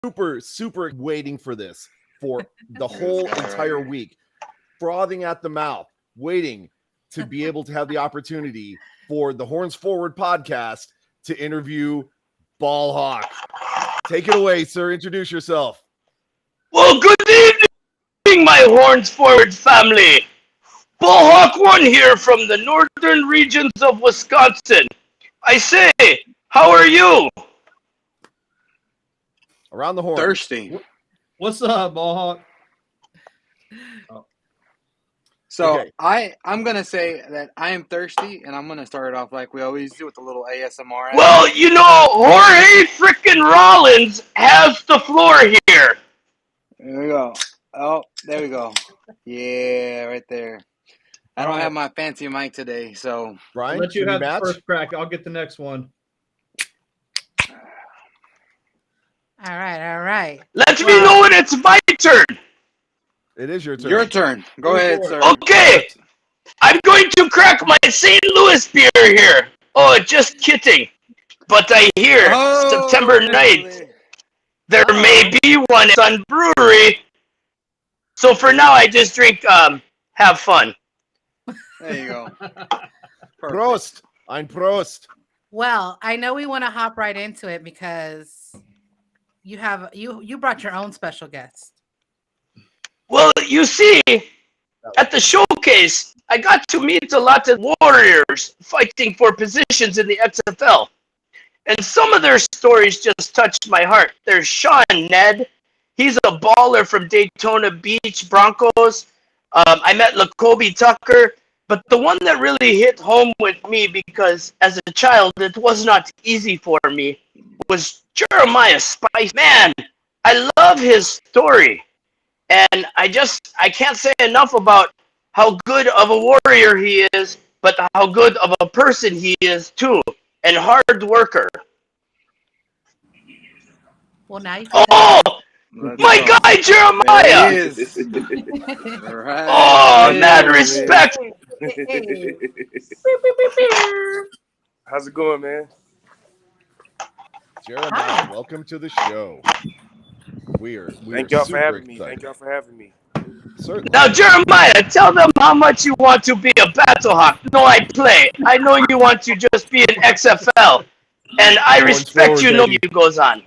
super waiting for this for the whole entire week, frothing at the mouth, waiting to be able to have the opportunity for the Horns Forward podcast to interview BallHawk. Take it away, sir. Introduce yourself. Well, good evening, my Horns Forward family. BallHawk1 here from the northern regions of Wisconsin. I say, how are you? Around the horn. Thirsty. What's up, BallHawk? So Okay. I'm gonna say that I am thirsty, and I'm gonna start it off like we always do with a little ASMR. Well, you know, Jorge frickin' Rollins has the floor here. There we go. Oh, there we go. Yeah, right there. I don't have my fancy mic today, so Brian, I'll let you should we have the match? first crack. I'll get the next one. All right. Let me know when it's my turn. It is your turn. Your turn. Go ahead, sir. Okay, I'm going to crack my St. Louis beer here. Oh, just kidding. But I hear September 9th, there may be one at Sun Brewery. So for now, I just drink have fun. There you go. Prost. Ein Prost. Well, I know we want to hop right into it because you brought your own special guest. Well, you see, at the showcase, I got to meet a lot of warriors fighting for positions in the XFL. And some of their stories just touched my heart. There's Sean Ned. He's a baller from Daytona Beach Broncos. I met Lacoby Tucker. But the one that really hit home with me, because as a child, it was not easy for me, was Jeremiah Spice. Man, I love his story. And I can't say enough about how good of a warrior he is, but how good of a person he is too, and hard worker. Well, now you can My guy Jeremiah! There he is. Right. Oh, mad respect! How's it going, man? Jeremiah, welcome to the show. We're Thank y'all for super having me. excited. Thank y'all for having me. Certainly. Now, Jeremiah, tell them how much you want to be a BallHawk. No, I play. I know you want to just be an XFL. And I respect you, know you goes on.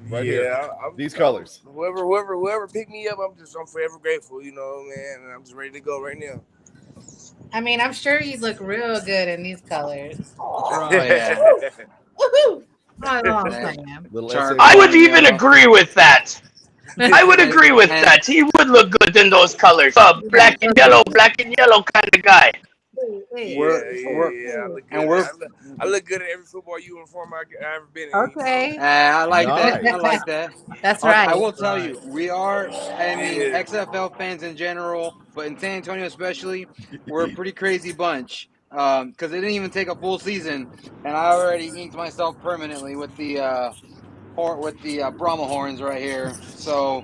Right yeah, here. These colors. Whoever picked me up, I'm forever grateful, you know, man. And I'm just ready to go right now. I mean, I'm sure you look real good in these colors. Oh, yeah. Woohoo! That's all I'm saying. I would even agree with that. I would agree with that. He would look good in those colors. Black and yellow kind of guy. I look good in every football uniform I've ever been in. Okay. I like that. I like that. That's right. I will tell you, we are, XFL fans in general, but in San Antonio especially, we're a pretty crazy bunch. Because it didn't even take a full season, and I already inked myself permanently with the Brahma horns right here. So,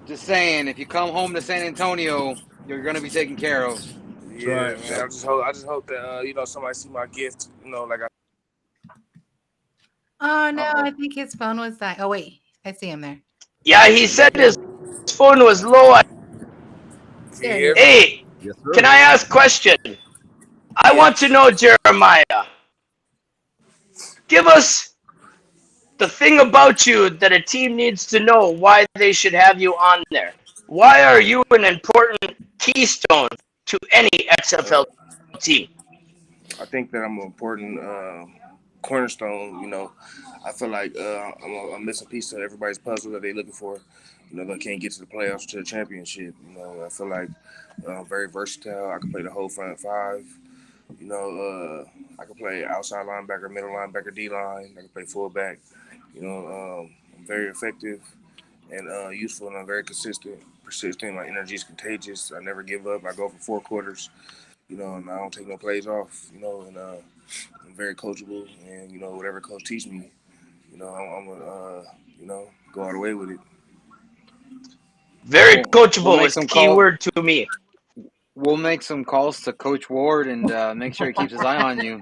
just saying, if you come home to San Antonio, you're gonna be taken care of. Yeah, right, man. I just hope that somebody see my gift. Like I. Oh no, I think his phone was dying. Oh wait, I see him there. Yeah, he said his phone was low. Hey, yes, can I ask a question? I want to know, Jeremiah. Give us the thing about you that a team needs to know why they should have you on there. Why are you an important keystone to any XFL team? I think that I'm an important cornerstone. I feel like I'm a missing piece to everybody's puzzle that they're looking for. They can't get to the playoffs, to the championship. I feel like I'm very versatile. I can play the whole front five. I can play outside linebacker, middle linebacker, D-line. I can play fullback. I'm very effective and useful, and I'm very consistent, persistent. My energy is contagious. I never give up. I go for 4 quarters, and I don't take no plays off, and I'm very coachable, and, whatever coach teach me, I'm going to go all the way with it. Very coachable is the key word to me. We'll make some calls to Coach Ward and make sure he keeps his eye on you.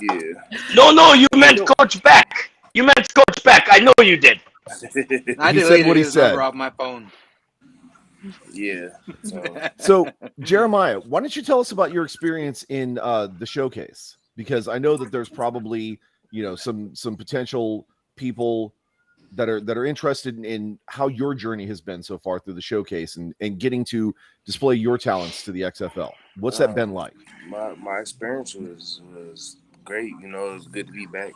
Yeah. No, you meant Coach Beck. You meant Coach Beck. I know you did. I He said deleted what he his number said. off my phone. Yeah. So, Jeremiah, why don't you tell us about your experience in the showcase? Because I know that there's probably, you know, some potential people that are interested in how your journey has been so far through the showcase and getting to display your talents to the XFL. What's that been like? My experience was great. You know, it was good to be back.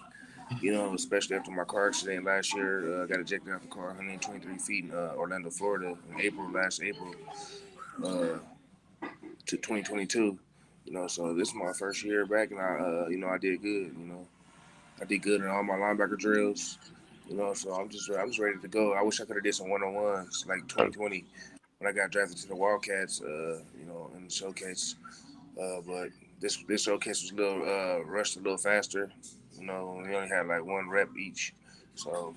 You know, especially after my car accident last year. Got ejected out the car 123 feet in Orlando, Florida in last April to 2022. You know, so this is my first year back, and I did good. You know, I did good in all my linebacker drills. You know, so I'm just ready to go. I wish I could have did some one-on-ones like 2020 when I got drafted to the Wildcats. You know, in the showcase. But this showcase was a little rushed a little faster. You know, we only had like one rep each, so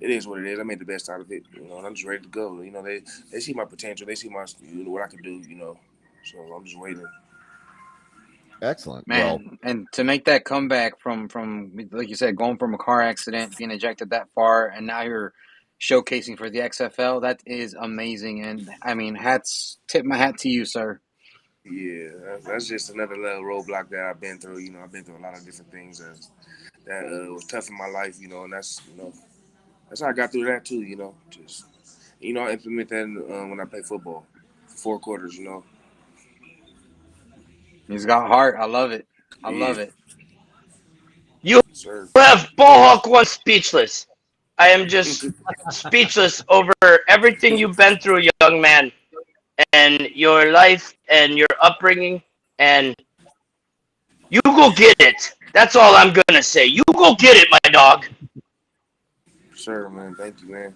it is what it is. I made the best out of it. You know, and I'm just ready to go. You know, they see my potential. They see what I can do. You know, so I'm just waiting. Excellent. Man, and to make that comeback from like you said, going from a car accident, being ejected that far, and now you're showcasing for the XFL, that is amazing. And I mean, tip my hat to you, sir. Yeah, that's just another little roadblock that I've been through. You know, I've been through a lot of different things that was tough in my life. You know, and that's how I got through that too. You know, just I implement that when I play football, 4 quarters. You know, He's got heart. I love it. I yeah, love it. You sir. have BallHawk1 speechless. I am just speechless over everything you've been through, young man, and your life and your upbringing. And you go get it. That's all I'm gonna say. You go get it, my dog. Sure, man. Thank you, man.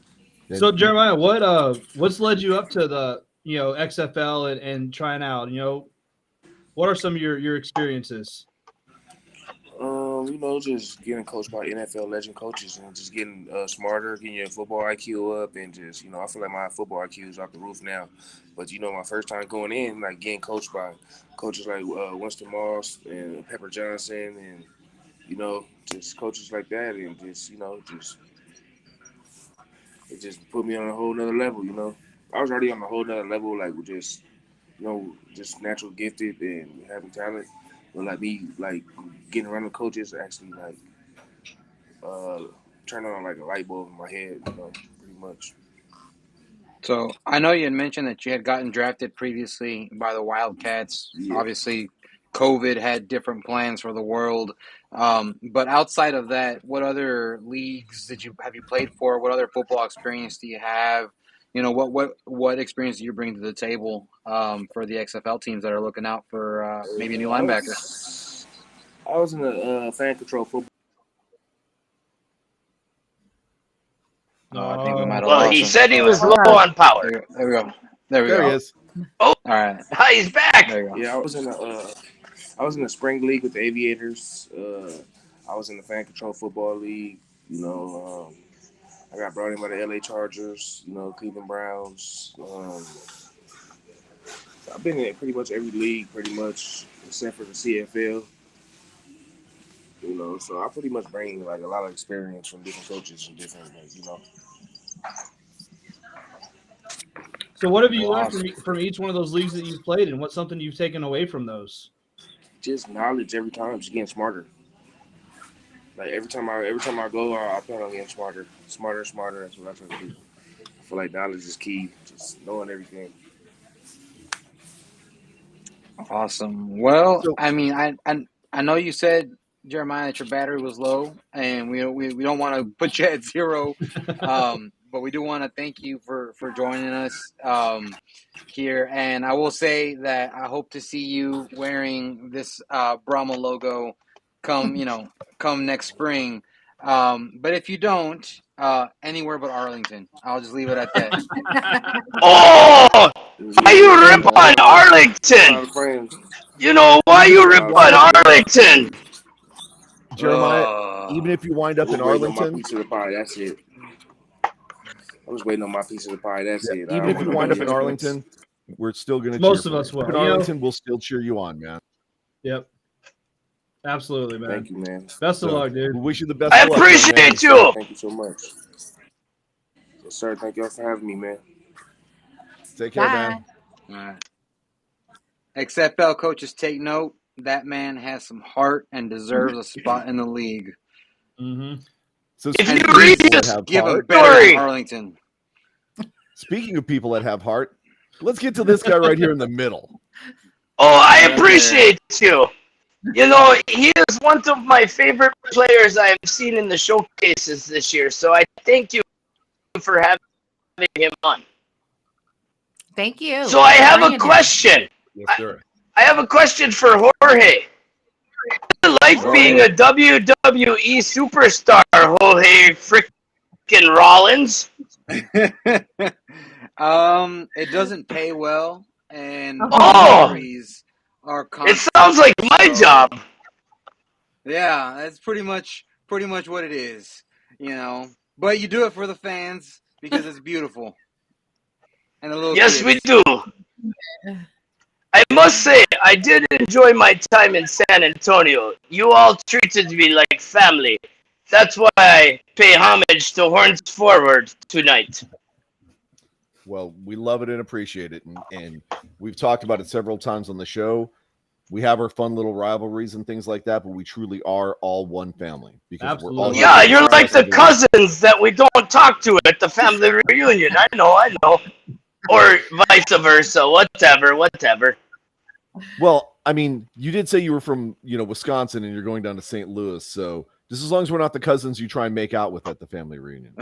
So Jeremiah, what's led you up to the XFL and trying out? What are some of your experiences? Just getting coached by NFL legend coaches and just getting smarter, getting your football IQ up, and just I feel like my football IQ is off the roof now. But my first time going in, like getting coached by coaches like Winston Moss and Pepper Johnson, and just coaches like that, and just it just put me on a whole nother level. I was already on a whole nother level, like with just natural gifted and having talent. But like me, like getting around the coaches actually like turn on like a light bulb in my head, pretty much. So I know you had mentioned that you had gotten drafted previously by the Wildcats. Yeah. Obviously, COVID had different plans for the world. But outside of that, what other leagues have you played for? What other football experience do you have? What experience do you bring to the table for the XFL teams that are looking out for maybe a new linebacker? I was in the fan control football. I think we might have Well, lost he him. said he was low Hold on. on power. There we go. There we There go. he is. Oh, All right. hi, he's back. There you go. Yeah, I was in the spring league with the Aviators. I was in the fan control football league. I got brought in by the LA Chargers. Cleveland Browns. I've been in pretty much every league, pretty much except for the CFL. So I pretty much bring like a lot of experience from different coaches and different, So what have you learned Awesome. from each one of those leagues that you've played in? What's something you've taken away from those? just knowledge every time, just getting smarter. Like every time I go, I plan on getting smarter. That's what I try to do. I feel like knowledge is key, just knowing everything. Awesome. Well, So, I mean, I know you said, Jeremiah, that your battery was low, and we don't want to put you at zero, but we do want to thank you for joining us here. And I will say that I hope to see you wearing this Brahma logo come next spring. But if you don't, anywhere but Arlington. I'll just leave it at that. Oh, why you And- rip on Arlington? Why you rip on Arlington? Jeremiah, even if you wind up in waiting on my Arlington, piece of the pie. That's it. I was waiting on my piece of the pie. That's it. I even don't if you want wind up nobody in else. Arlington, we're still going to cheer Most of for us you. will. In Arlington, we'll still cheer you on, man. Yep. Absolutely, man. Thank you, man. Best of luck, dude. We wish you the best. I of luck, young man. appreciate you. Thank you so much. Yes, sir. Thank y'all for having me, man. Take care, Bye. man. All right. XFL coaches, take note. That man has some heart and deserves a spot in the league. Mm-hmm. So If speaking you of read people that this, have Give him heart, better Sorry. than Arlington. speaking of people that have heart, let's get to this guy right here in the middle. Oh, I Yes, appreciate you. You know, he is one of my favorite players I've seen in the showcases this year. So I thank you for having him on. Thank you. So I have a Bringing him. question. Yes, sir. I have a question for Jorge. What's it like Sure. being a WWE superstar, Jorge frickin' Rollins? It doesn't pay well, and Oh! injuries are It constant. sounds like my So, job. Yeah, that's pretty much what it is, you know. But you do it for the fans because it's beautiful. And the little Yes, kids. we do. I must say, I did enjoy my time in San Antonio. You all treated me like family. That's why I pay homage to Horns Forward tonight. Well, we love it and appreciate it, and we've talked about it several times on the show. We have our fun little rivalries and things like that, but we truly are all one family because we're all Absolutely. Yeah, here to you're like discuss the and do- cousins that we don't talk to at the family reunion. I know. Or vice versa. Whatever. Well, I mean, you did say you were from, Wisconsin and you're going down to St. Louis, so just as long as we're not the cousins you try and make out with at the family reunion.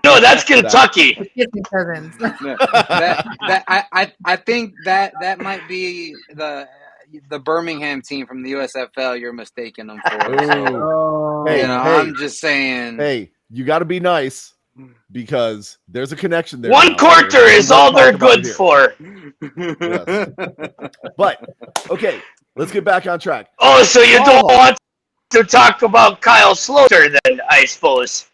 No, that's Kentucky. Kissing cousins. I think that might be the Birmingham team from the USFL you're mistaking them for. So, Oh, Hey, I'm just saying. Hey, you got to be nice because there's a connection there. One now. quarter We is won't all they're talk about it good here. for. Yes. But, okay, let's get back on track. Oh, so you don't BallHawk. want to talk about Kyle Sloter then, I suppose.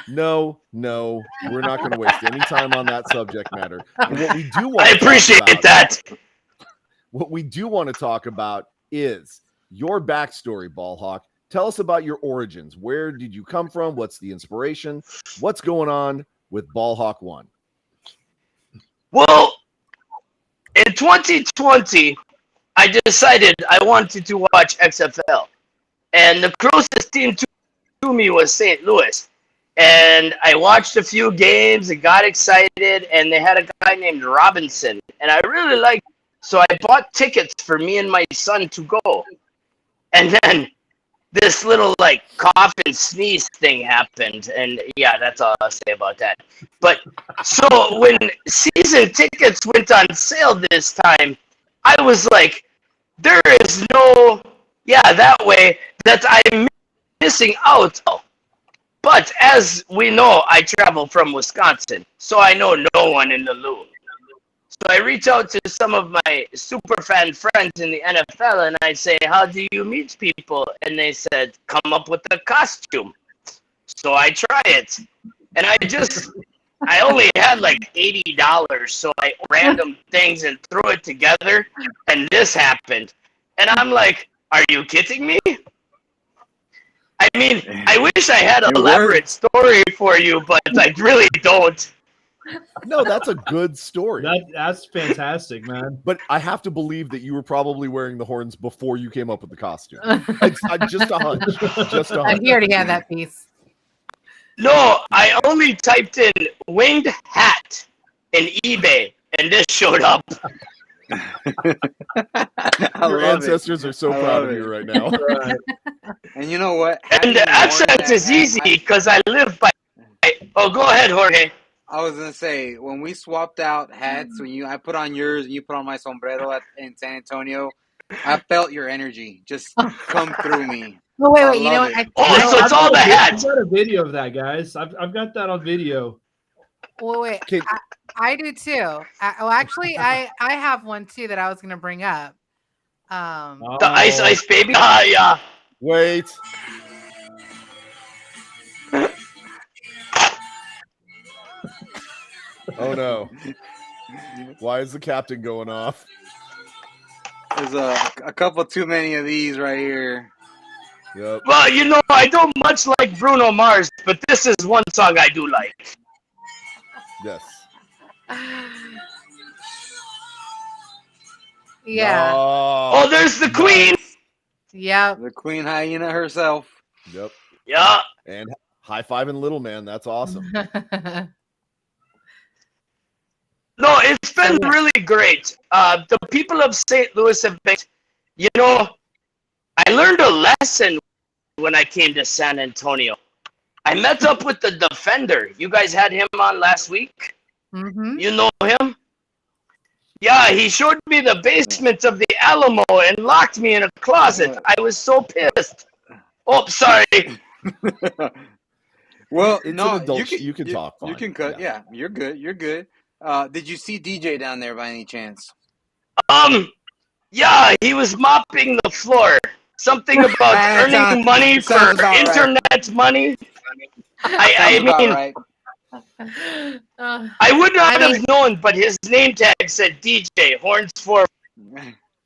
No, we're not going to waste any time on that subject matter. But what we do want I to talk appreciate about, that. what we do want to talk about is your backstory, BallHawk. Tell us about your origins. Where did you come from? What's the inspiration? What's going on with BallHawk1? Well, in 2020, I decided I wanted to watch XFL. And the closest team to me was St. Louis. And I watched a few games and got excited. And they had a guy named Robinson. And I really liked him. So I bought tickets for me and my son to go. And then this little cough and sneeze thing happened, and yeah, that's all I'll say about that. But so when season tickets went on sale this time, I was like, there is no that way that I'm missing out. But as we know, I travel from Wisconsin, so I know no one in the Lou. So I reach out to some of my super fan friends in the NFL and I say, how do you meet people? And they said, come up with a costume. So I try it. And I only had like $80. So I random things and threw it together. And this happened. And I'm like, are you kidding me? I mean, I wish I had an elaborate story for you, but I really don't. No, that's a good story. That's fantastic, man. But I have to believe that you were probably wearing the horns before you came up with the costume. It's just a hunch. Just a hunch. He already had that piece. No, I only typed in winged hat in eBay, and this showed up. Your ancestors are so proud of you right now. Right. And you know what? And the accent is easy because I live by. Oh, go ahead, Jorge. I was gonna say when we swapped out hats, I put on yours and you put on my sombrero in San Antonio, I felt your energy just come through me. Oh, wait. You know what? So it's all the hats. I've got a video of that, guys. I've got that on video. Well, wait. I do too. Actually, I have one too that I was gonna bring up. The Ice Baby. Yeah. Wait. Oh no. Why is the captain going off? There's a couple too many of these right here. Yep. Well, I don't much like Bruno Mars, but this is one song I do like. Yes. Yeah. No. Oh, there's the Queen. Yep. The Queen Hyena herself. Yep. Yeah. And high-fiving Little Man. That's awesome. No, it's been really great. The people of St. Louis have been, I learned a lesson when I came to San Antonio. I met up with the defender. You guys had him on last week? Mm-hmm. You know him? Yeah, he showed me the basement of the Alamo and locked me in a closet. I was so pissed. Oh, sorry. Well, It's no, an adult. You can you, talk. You Fine. can cut. Yeah, you're good. You're good. Did you see DJ down there by any chance? Yeah, he was mopping the floor. Something about earning money for internet money. I mean, right. I would not have known, but his name tag said DJ Horns for.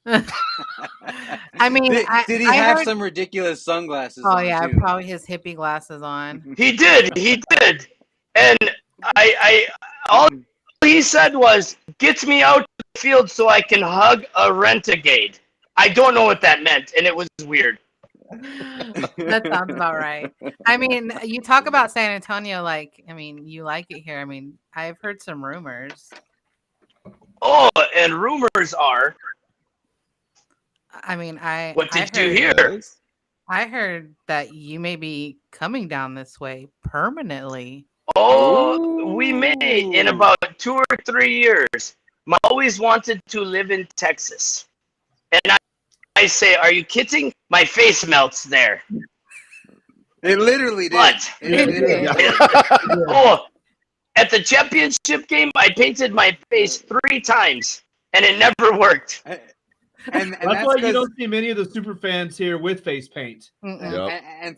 I mean, did he have some ridiculous sunglasses? Oh on yeah, too? probably his hippie glasses on. He did, and I all he said was, "Get me out to the field so I can hug a renegade." I don't know what that meant, and it was weird. That sounds about right. I mean, you talk about San Antonio, you like it here. I mean, I've heard some rumors. Oh, and rumors are. I mean, What did you hear? I heard that you may be coming down this way permanently. Oh, we may in about 2 or 3 years. I always wanted to live in Texas, and I say, are you kidding? My face melts there. It literally did. But oh, at the championship game, I painted my face 3 times, and it never worked. And that's why you don't see many of the super fans here with face paint. And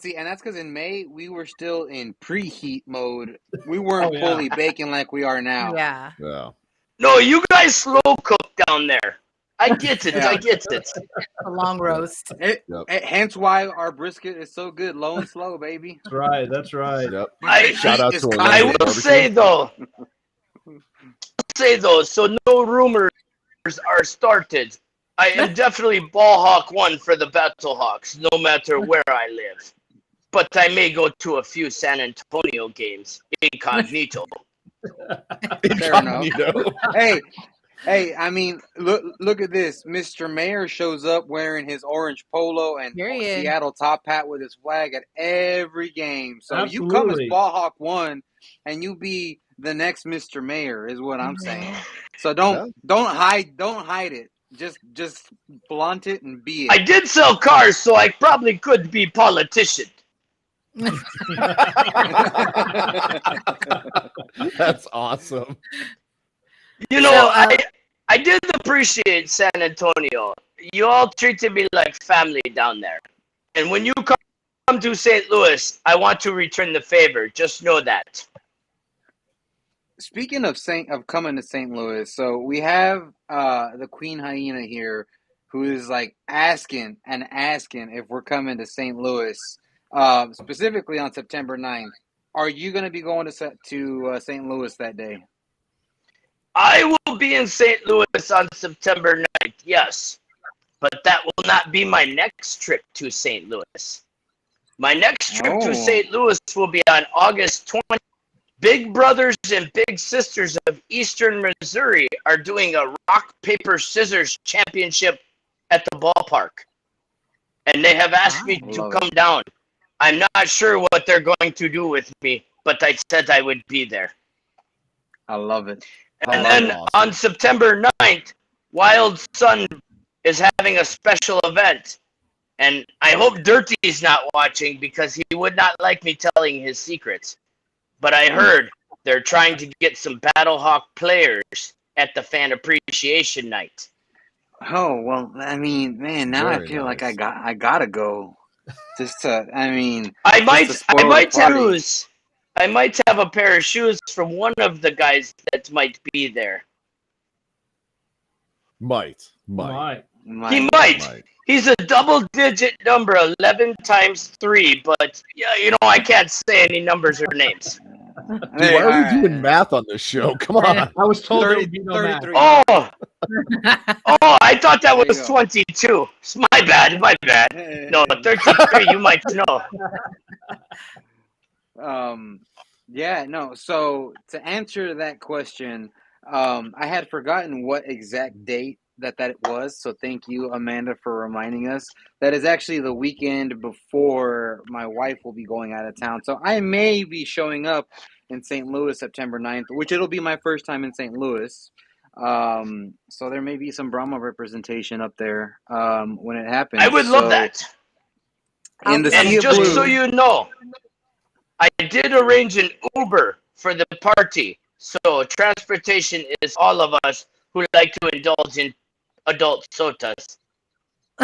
that's because in May we were still in preheat mode. We weren't fully baking like we are now. Yeah. No, you guys slow cook down there. I get it. I get it. A long roast. Hence why our brisket is so good, low and slow, baby. That's right. Yep. Shout out to I will say though, so no rumors are started. I am definitely BallHawk1 for the BallHawks, no matter where I live. But I may go to a few San Antonio games incognito. Fair enough. Hey, I mean, look at this. Mr. Mayor shows up wearing his orange polo and Seattle top hat with his flag at every game. So you come as BallHawk1 and you be the next Mr. Mayor is what I'm saying. So don't hide it. Just flaunt it and be it. I did sell cars, so I probably could be politician. That's awesome. I did appreciate San Antonio. You all treated me like family down there. And when you come to St. Louis, I want to return the favor. Just know that. Speaking of coming to St. Louis, so we have the Queen Hyena here, who is like asking if we're coming to St. Louis, specifically on September 9th. Are you going to be going to St. Louis that day? I will be in St. Louis on September 9th, yes. But that will not be my next trip to St. Louis. My next trip to St. Louis will be on August 20th. Big Brothers and Big Sisters of Eastern Missouri are doing a rock, paper, scissors championship at the ballpark. And they have asked me to come down. I'm not sure what they're going to do with me, but I said I would be there. I love it. And then on September 9th, Wild Sun is having a special event. And I hope Dirty's not watching because he would not like me telling his secrets. But I heard they're trying to get some BallHawk players at the Fan Appreciation Night. Oh, well, I mean, man, now I feel like I gotta go. Just to, I mean, I might have a pair of shoes from one of the guys that might be there. Might. He might. He's a double-digit number, 11 times 3, but yeah, I can't say any numbers or names. Dude, why are we doing math on this show? Come on. I was told there would be no math. 33. Oh, I thought that was 22. My bad. No, 33, you might know. Yeah, no. So to answer that question, I had forgotten what exact date that was. So thank you, Amanda, for reminding us. That is actually the weekend before my wife will be going out of town. So I may be showing up in St. Louis September 9th, which it'll be my first time in St. Louis. So there may be some Brahma representation up there when it happens. I would love that. In the And Sea of just Blue. so you know, I did arrange an Uber for the party. So transportation is all of us who like to indulge in adult sodas.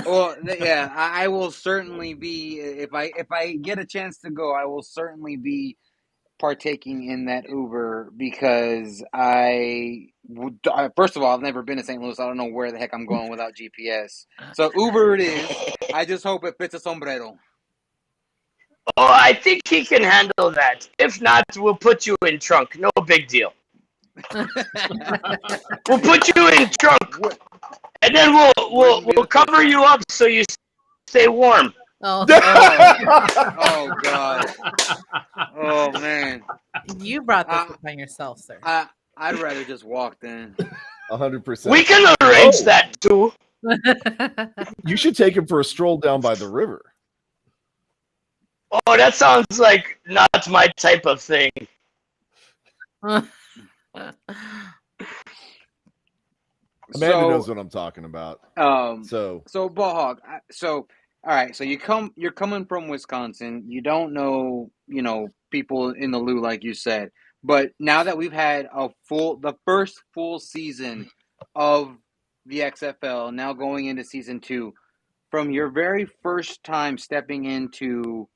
Well, yeah, I will certainly be if I get a chance to go, I will certainly be partaking in that Uber because first of all, I've never been to St. Louis. I don't know where the heck I'm going without GPS. So Uber it is. I just hope it fits a sombrero. Oh, I think he can handle that. If not, we'll put you in trunk. No big deal. We'll put you in trunk, and then we'll cover you up so you stay warm. Oh. Oh God. Oh man. You brought this upon yourself, sir. I'd rather just walk then. 100%. We can arrange that too. You should take him for a stroll down by the river. Oh, that sounds like not my type of thing. Amanda knows what I'm talking about. So BallHawk. So all right. So you're coming from Wisconsin. You don't know, people in the Lou like you said. But now that we've had the first full season of the XFL, now going into season 2, from your very first time stepping into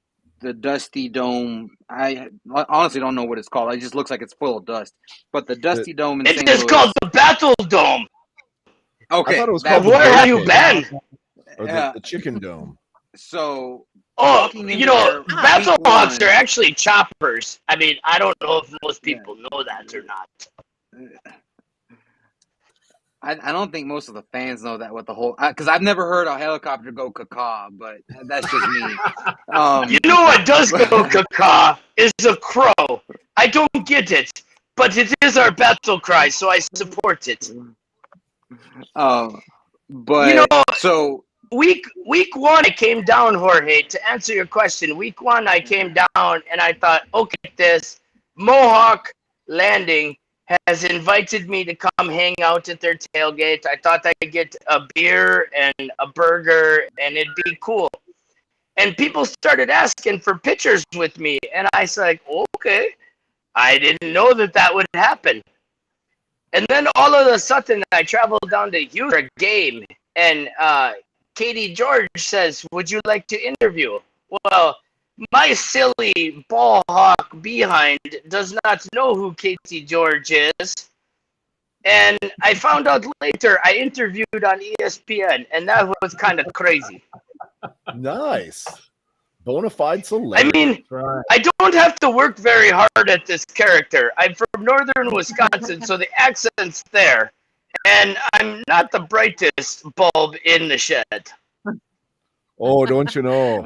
the Dusty Dome, I honestly don't know what it's called. It just looks like it's full of dust. But the Dusty Dome in St. Louis. It's called the Battle Dome. Okay. I thought it was called Where have you been? Or the Chicken Dome. So, BallHawks are actually choppers. I mean, I don't know if most people know that or not. I don't think most of the fans know that, what the whole, because I've never heard a helicopter go caca, but that's just me. You know what does go caca is a crow. I don't get it, but it is our battle cry, so I support it. But so week 1 I came down, Jorge, to answer your question. Week 1 I came down and I thought, okay, this Mohawk Landing has invited me to come hang out at their tailgate. I thought I could get a beer and a burger and it'd be cool. And people started asking for pictures with me. And I was like, okay, I didn't know that would happen. And then all of a sudden I traveled down to Houston for a game. And Katie George says, would you like to interview? Well, my silly BallHawk behind does not know who Katie George is. And I found out later I interviewed on ESPN, and that was kind of crazy. Nice. Bonafide celebrity. I mean, I don't have to work very hard at this character. I'm from northern Wisconsin, so the accent's there. And I'm not the brightest bulb in the shed. Oh, don't you know?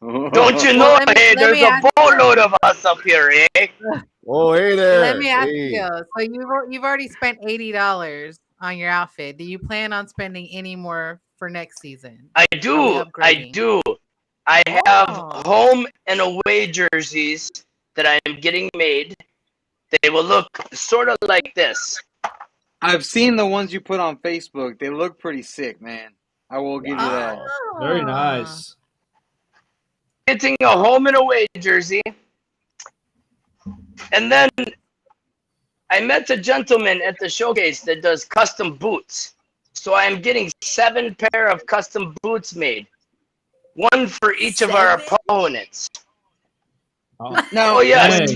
Don't you know? Hey, there's a boatload of us up here, eh? Oh, hey there. Let me ask you. So you've already spent $80 on your outfit. Do you plan on spending any more for next season? I do. I have home and away jerseys that I am getting made. They will look sort of like this. I've seen the ones you put on Facebook. They look pretty sick, man. I will give you that. Very nice. Getting a home and away jersey. And then I met a gentleman at the showcase that does custom boots. So I am getting 7 pair of custom boots made. 1 for each of our opponents. Now, yes.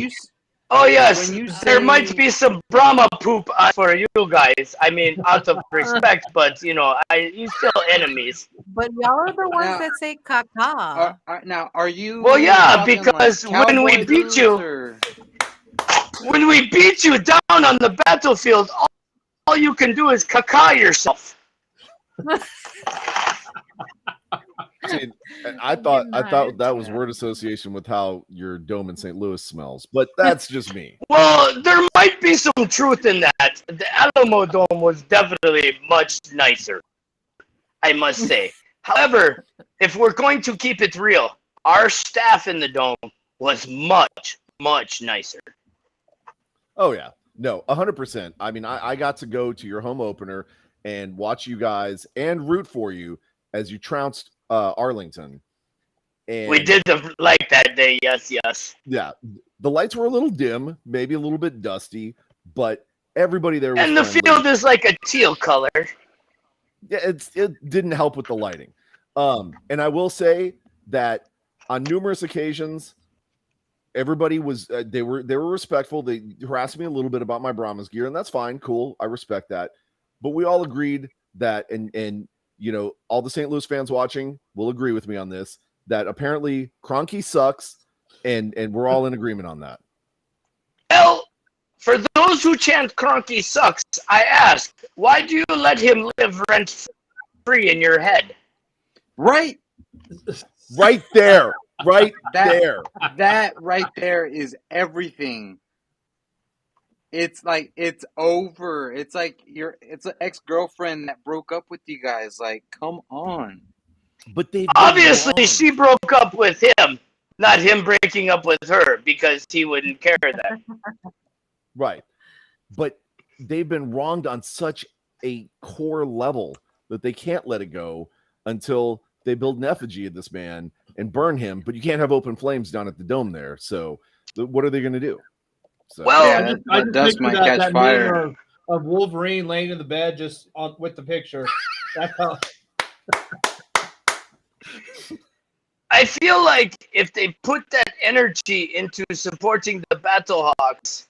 Oh yes, When you there say- might be some Brahma poop for you guys. I mean, out of respect, but you still enemies. But y'all are the ones Now- that say caca. Now, are you? Well, yeah, talking, because like, when we cowboy beat boots, you- or- When we beat you down on the battlefield, all you can do is caca yourself. See, I thought that was word association with how your dome in St. Louis smells, but that's just me. Well, there might be some truth in that. The Alamo Dome was definitely much nicer, I must say. However, if we're going to keep it real, our staff in the dome was much, much nicer. Oh yeah, no, 100%. I mean, I got to go to your home opener and watch you guys and root for you as you trounced Arlington. And We did like that day, yes. yeah, the lights were a little dim, maybe a little bit dusty, but everybody there was And the friendly. field is like a teal color. Yeah, it didn't help with the lighting. And I will say that on numerous occasions, everybody was they were respectful. They harassed me a little bit about my Brahmas gear, and that's fine, cool. I respect that. But we all agreed that, and all the St. Louis fans watching will agree with me on this, that apparently Kroenke sucks, and we're all in agreement on that. Well, for those who chant Kroenke sucks, I ask, why do you let him live rent-free in your head? Right. Right there. Right there. That right there is everything. It's like it's over. It's like it's an ex-girlfriend that broke up with you guys. Like, come on. But they Obviously, she broke up with him, not him breaking up with her, because he wouldn't care that. Right. But they've been wronged on such a core level that they can't let it go until they build an effigy of this man and burn him. But you can't have open flames down at the dome there. So what are they going to do? So, Well, Yeah, I that just dust picture might catch that fire. meme of Wolverine laying in the bed just with the picture. That's how. I feel like if they put that energy into supporting the BallHawks,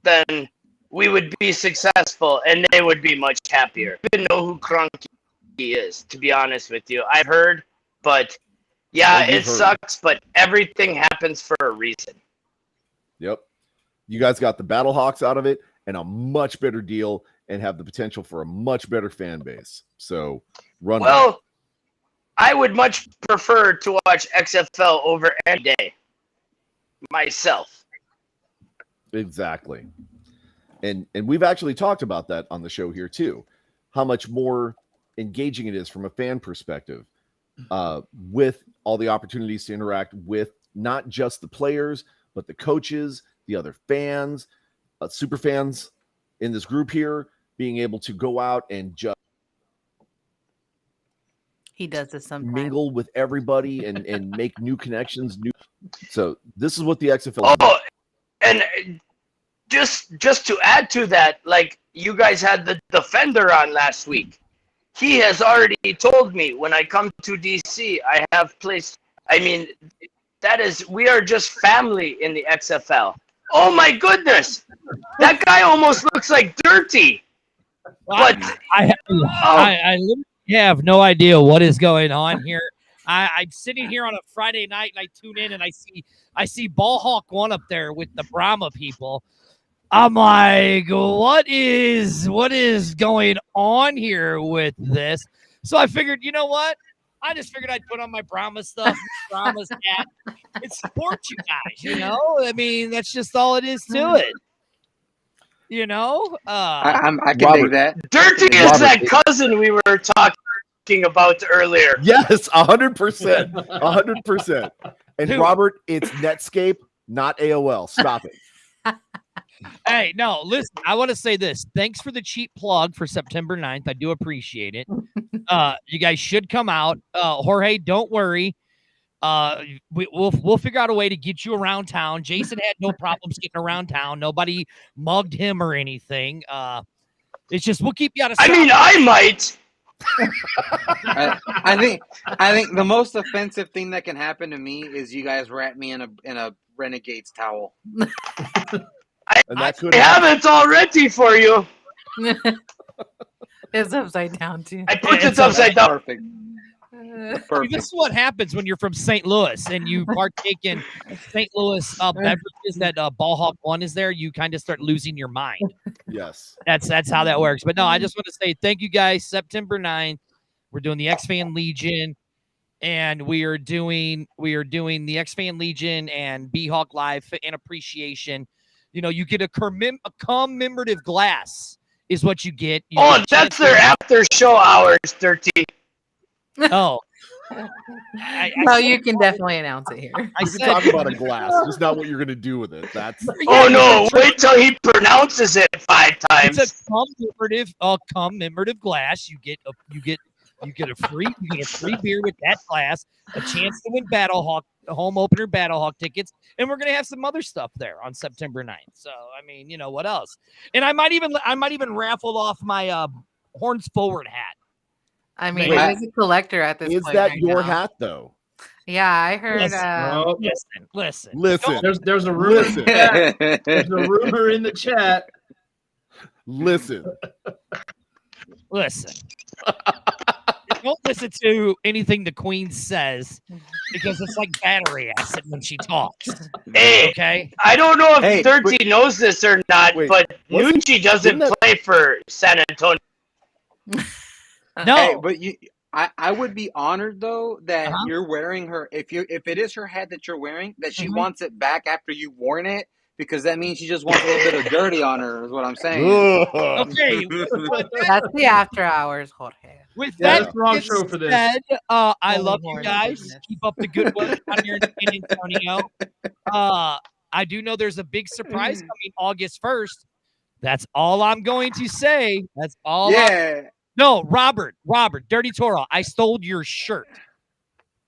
then we would be successful and they would be much happier. I don't even know who Kroenke is, to be honest with you. I've heard, but yeah, Well, it sucks, but everything happens for a reason. Yep. You guys got the BallHawks out of it and a much better deal and have the potential for a much better fan base. So run. Well, I would much prefer to watch XFL over any day myself. Exactly. And we've actually talked about that on the show here too, how much more engaging it is from a fan perspective, with all the opportunities to interact with not just the players, but the coaches, the other fans, super fans in this group here, being able to go out and just He does this sometimes. mingle with everybody and make new connections. So this is what the XFL. Oh, and just to add to that, like you guys had the Defender on last week. He has already told me when I come to DC, I have placed. I mean, we are just family in the XFL. Oh my goodness, that guy almost looks like Dirty. But I literally have no idea what is going on here. I'm sitting here on a Friday night and I tune in and I see BallHawk1 up there with the Brahma people. I'm like, what is going on here with this? So I figured, you know what? I just figured I'd put on my Brahma stuff, Brahma's hat, and support you guys. You know, I mean, that's just all it is to it. You know, I can Robert, dig that. Dirty is that cousin we were talking about earlier. Yes, 100%, 100%. And Dude. Robert, it's Netscape, not AOL. Stop it. Hey, no, listen, I want to say this. Thanks for the cheap plug for September 9th. I do appreciate it. You guys should come out. Jorge, don't worry. We'll figure out a way to get you around town. Jason had no problems getting around town. Nobody mugged him or anything. It's just we'll keep you out of sight. I mean, I might. I think the most offensive thing that can happen to me is you guys wrap me in a Renegades towel. that could I have it all ready for you. It's upside down too. I put it upside down. Perfect. This Perfect. is what happens when you're from St. Louis and you partake in St. Louis beverages that BallHawk1 is there. You kind of start losing your mind. Yes. That's how that works. But no, I just want to say thank you guys. September 9th, we're doing the X-Fan Legion, and we are doing the X-Fan Legion and BallHawk Live in appreciation. You know, you get a commemorative glass is what you get. You get That's their after show hours, Dirty. Oh. No, you can definitely announce it here. I You said, can talk about a glass, just not what you're going to do with it. That's Oh no! Wait till he pronounces it 5 times. it's a commemorative glass. You get a free beer with that glass, a chance to win BallHawk, home opener BallHawk tickets, and we're gonna have some other stuff there on September 9th. So I mean, you know what else? And I might even raffle off my Horns Forward hat. I mean, Wait, he's a collector at this is point. that right your now. hat though? Yeah, I heard. Listen. Listen. There's a rumor. Listen. There's a rumor in the chat. Listen. Don't listen to anything the Queen says because it's like battery acid when she talks. Hey, Okay. I don't know if Hey, Dirty knows this or not, Wait, but wasn't- Nucci doesn't didn't that- play for San Antonio. No. Hey, but I would be honored though that Uh-huh. you're wearing her. If it is her hat that you're wearing, that she Mhm. wants it back after you've worn it, because that means she just wants a little bit of dirty on her. Is what I'm saying. Ugh. Okay. That's the after hours, Jorge. With Yeah, that that's the wrong being show for this. said, I Holy love you Lord, guys. goodness. Keep up the good work out here in San Antonio. I do know there's a big surprise coming August 1st. That's all I'm going to say. That's all. Yeah. No, Robert, Dirty Toro, I stole your shirt.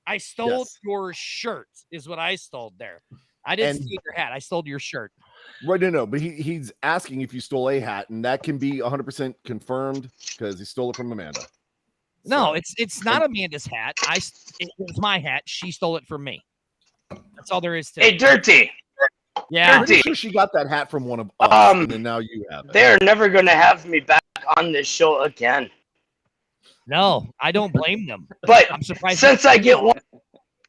I stole Yes. your shirt is what I stole there. I didn't And- steal your hat. I stole your shirt. Right, no, but he's asking if you stole a hat, and that can be 100% confirmed because he stole it from Amanda. No, So- it's not Amanda's hat. It was my hat. She stole it from me. That's all there is to Hey, it. Dirty, Yeah. I'm pretty sure she got that hat from one of us, and then now you have it. they're never going to have me back on this show again. No, I don't blame them. But I'm surprised. since I get one,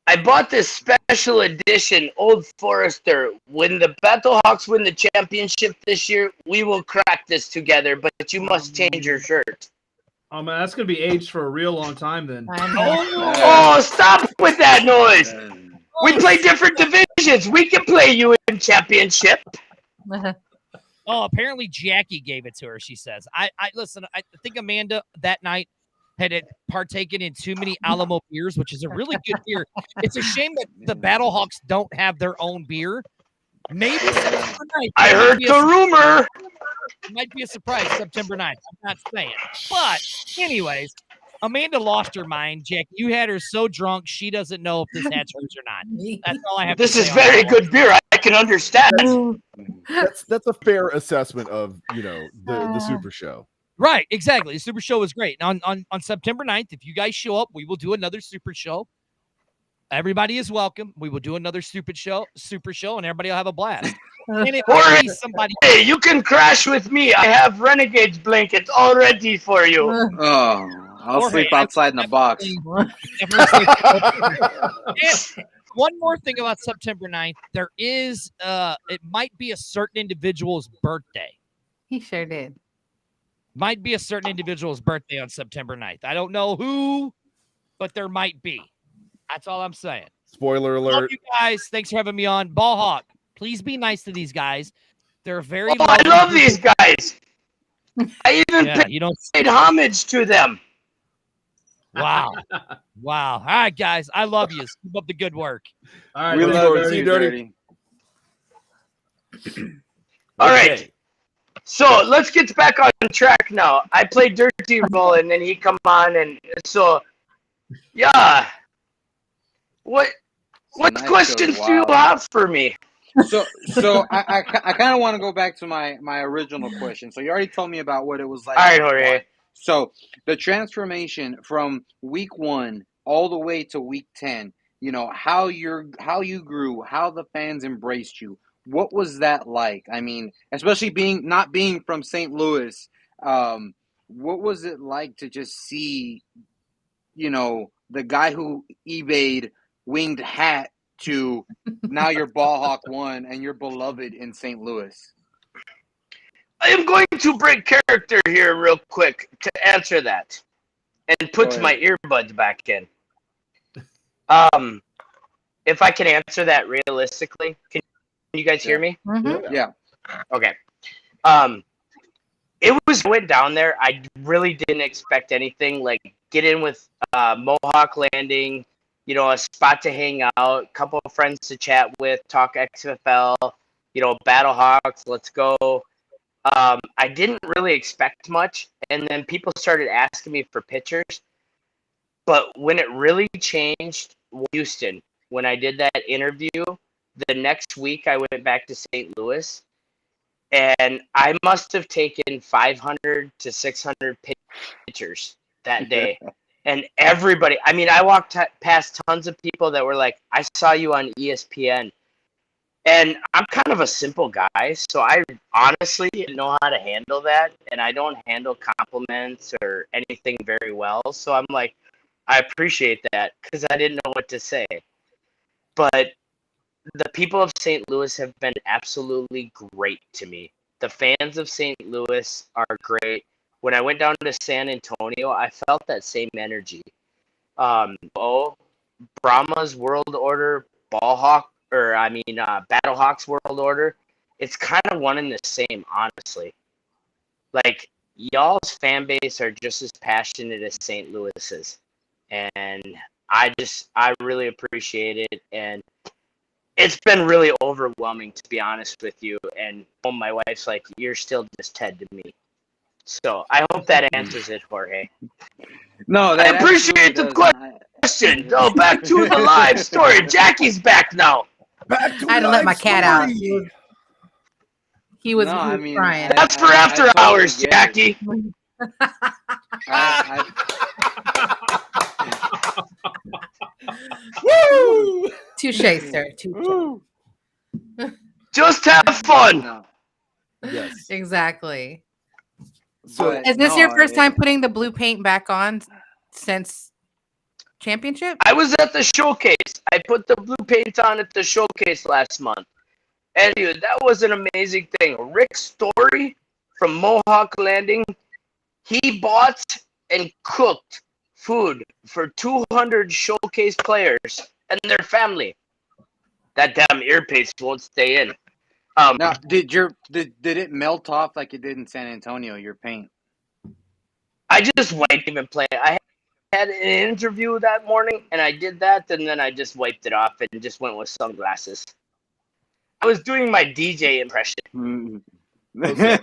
I bought this special edition Old Forester. When the BallHawks win the championship this year, we will crack this together, but you must change your shirt. Oh man, that's gonna be aged for a real long time then. I know. Oh, stop with that noise. We play different divisions. We can play you in championship. Oh, apparently Jackie gave it to her. She says, "I listen. I think Amanda that night had partaken in too many Alamo beers, which is a really good beer. It's a shame that the BallHawks don't have their own beer. Maybe September 9th. I It might heard be the rumor. It might be a surprise September 9th. I'm not saying. But anyways, Amanda lost her mind. Jackie, you had her so drunk she doesn't know if this hat's hers or not. That's all I have This to say is on very that one. good beer. I can understand. That's a fair assessment of the Super Show. Right, exactly. The Super Show was great. On September 9th, if you guys show up, we will do another Super Show. Everybody is welcome. We will do another Super Show, and everybody will have a blast. And if Jorge, maybe somebody hey, you can crash with me. I have Renegade's blankets all ready for you. Oh, I'll Jorge, sleep outside in the box. definitely and one more thing about September 9th, there is it might be a certain individual's birthday. He sure did. Might be a certain individual's birthday on September 9th. I don't know who, but there might be. That's all I'm saying. Spoiler Love alert. you guys. Thanks for having me on. BallHawk, please be nice to these guys. They're very Oh, I lovely love group these guys. I even Yeah, you don't. paid homage to them. Wow. Wow. All right, guys. I love you. Keep up the good work. All right, We thanks, love Dirty. you, Dirty. Dirty. All right. Okay. So let's get back on track now. I played Dirty Ball, and then he come on, and so yeah. What Tonight's questions show, do you wow. have for me? So I kind of want to go back to my original question. So you already told me about what it was like. All right, week Jorge. one. So the transformation from week 1 all the way to week 10. You know how you grew, how the fans embraced you. what was that like? I mean, especially not being from St. Louis, what was it like to just see, the guy who eBayed Winged Hat to now you're BallHawk1 and you're beloved in St. Louis? I am going to break character here real quick to answer that and put my earbuds back in. If I can answer that realistically, can you guys hear me? Mm-hmm. Yeah. Okay. It went down there. I really didn't expect anything. Like get in with Mohawk Landing, a spot to hang out, a couple of friends to chat with, talk XFL, BallHawks, let's go. I didn't really expect much, and then people started asking me for pictures. But when it really changed, Houston, when I did that interview, the next week I went back to St. Louis, and I must have taken 500 to 600 pictures that day. And everybody, I mean, I walked past tons of people that were like, I saw you on ESPN. And I'm kind of a simple guy, so I honestly didn't know how to handle that. And I don't handle compliments or anything very well. So I'm like, I appreciate that because I didn't know what to say. But the people of St. Louis have been absolutely great to me. The fans of St. Louis are great. When I went down to San Antonio, I felt that same energy. Brahma's World Order, BallHawk's World Order, it's kind of one and the same, honestly. Like, y'all's fan base are just as passionate as St. Louis's. And I really appreciate it. And it's been really overwhelming, to be honest with you. And my wife's like, you're still just Ted to me. So I hope that answers it, Jorge. No, I appreciate the question. Back to the live story. Jackie's back now. I had to let my cat out. He was crying. That's for after hours, Jackie. Woo! Touche, sir. Touche. Just have fun. No. Yes. Exactly. So is this your first time putting the blue paint back on since championship? I was at the showcase. I put the blue paint on at the showcase last month. And dude, that was an amazing thing. Rick Story from Mohawk Landing, he bought and cooked food for 200 showcase players and their family. That damn earpiece won't stay in. Now, did it melt off like it did in San Antonio, your paint? I just wiped him and played. I had an interview that morning, and I did that, and then I just wiped it off and just went with sunglasses. I was doing my DJ impression. Okay,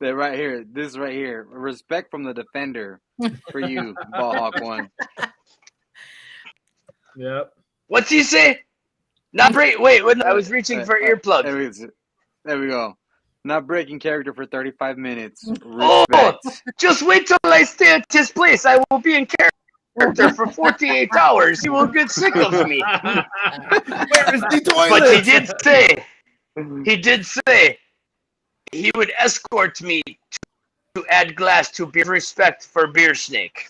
They're right here. This right here. Respect from the defender for you, BallHawk1. Yep. What's he say? Not break. Wait, I was reaching for earplugs. There we go. Not breaking character for 35 minutes. Respect. Just wait till I stay at his place. I will be in character for 48 hours. He will get sick of me. where is the toilet? But he did say he would escort me to add glass to beer respect for Beer Snake.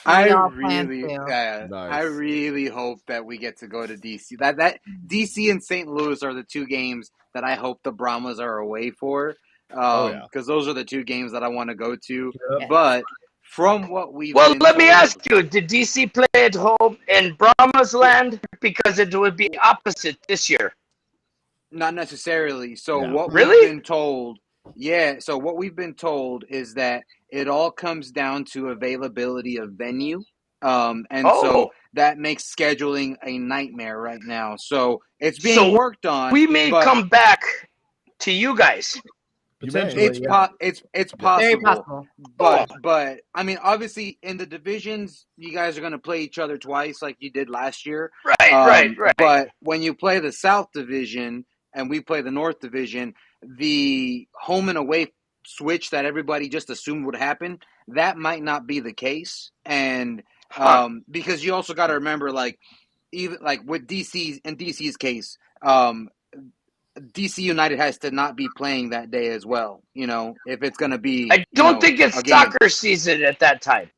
I Nice. really hope that we get to go to DC. That DC and St. Louis are the two games that I hope the Brahmas are away for. Because those are the two games that I want to go to. Yep. But from what we've let me ask you: did DC play at home in Brahma's land? Because it would be opposite this year. Not necessarily. So what Really? we've been told, so what we've been told is that it all comes down to availability of venue. So that makes scheduling a nightmare right now. So it's being worked on. We may come back to you guys. Potentially, It's possible. Very possible. But I mean, obviously, in the divisions, you guys are going to play each other twice, like you did last year. Right. But when you play the South Division and we play the North Division, the home and away switch that everybody just assumed would happen, that might not be the case. And because you also got to remember, like even like with DC's case, DC United has to not be playing that day as well. If it's going to be, I don't think it's soccer season at that time.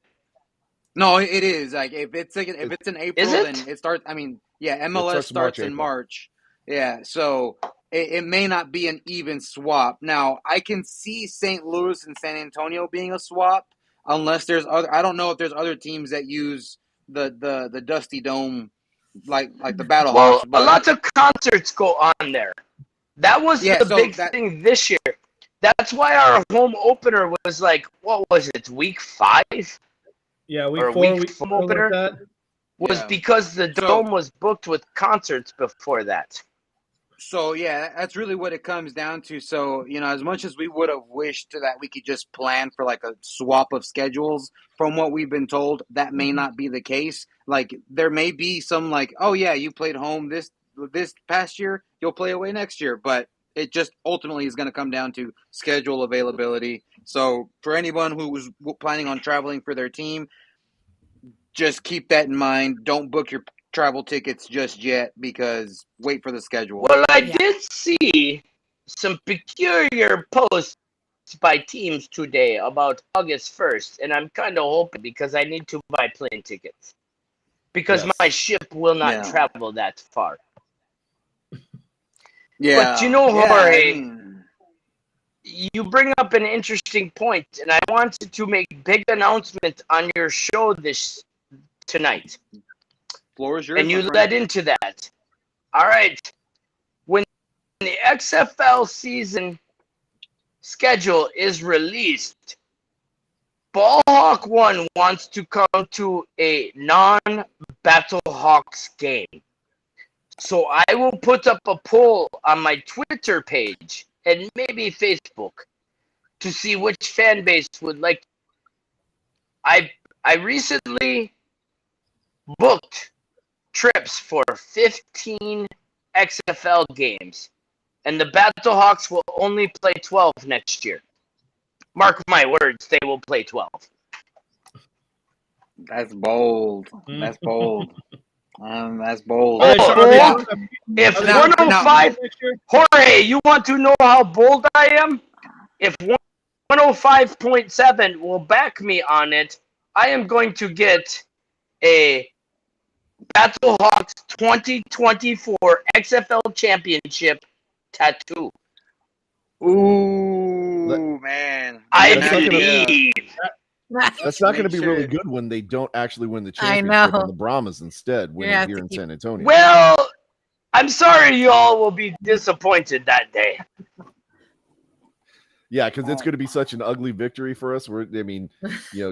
No, it is. Like if it's in April, Is it? then it starts. I mean, yeah, MLS starts in March, March. Yeah, so it may not be an even swap. Now, I can see St. Louis and San Antonio being a swap, unless there's other. I don't know if there's other teams that use the Dusty Dome, like the BallHawks. Well, a lot of concerts go on there. That was the big thing this year. That's why our home opener was like, what was it, week 5? Yeah, week 4 home opener like was because the dome was booked with concerts before that. So, yeah, that's really what it comes down to. So, as much as we would have wished that we could just plan for like a swap of schedules from what we've been told, that may not be the case. Like, there may be some like, oh, yeah, you played home this past year, you'll play away next year. But it just ultimately is going to come down to schedule availability. So, for anyone who was planning on traveling for their team, just keep that in mind. Don't book your travel tickets just yet because wait for the schedule. Well, I did see some peculiar posts by teams today about August 1st, and I'm kind of hoping because I need to buy plane tickets because my ship will not travel that far. Yeah. But Jorge, you bring up an interesting point, and I wanted to make big announcement on your show tonight. Floor is yours, and you led into that. All right. When the XFL season schedule is released, BallHawk1 wants to come to a non-BattleHawks game. So I will put up a poll on my Twitter page and maybe Facebook to see which fan base would like. I recently booked trips for 15 XFL games, and the BattleHawks will only play 12 next year. Mark my words, they will play 12. That's bold. That's bold. That's bold. If 105, Jorge, you want to know how bold I am? If 105.7 will back me on it, I am going to get a BattleHawks 2024 XFL Championship tattoo. Ooh, man. I believe. That's not going to be really good when they don't actually win the championship and the Brahmas instead win it here in San Antonio. Well, I'm sorry you all will be disappointed that day. Yeah, because it's going to be such an ugly victory for us.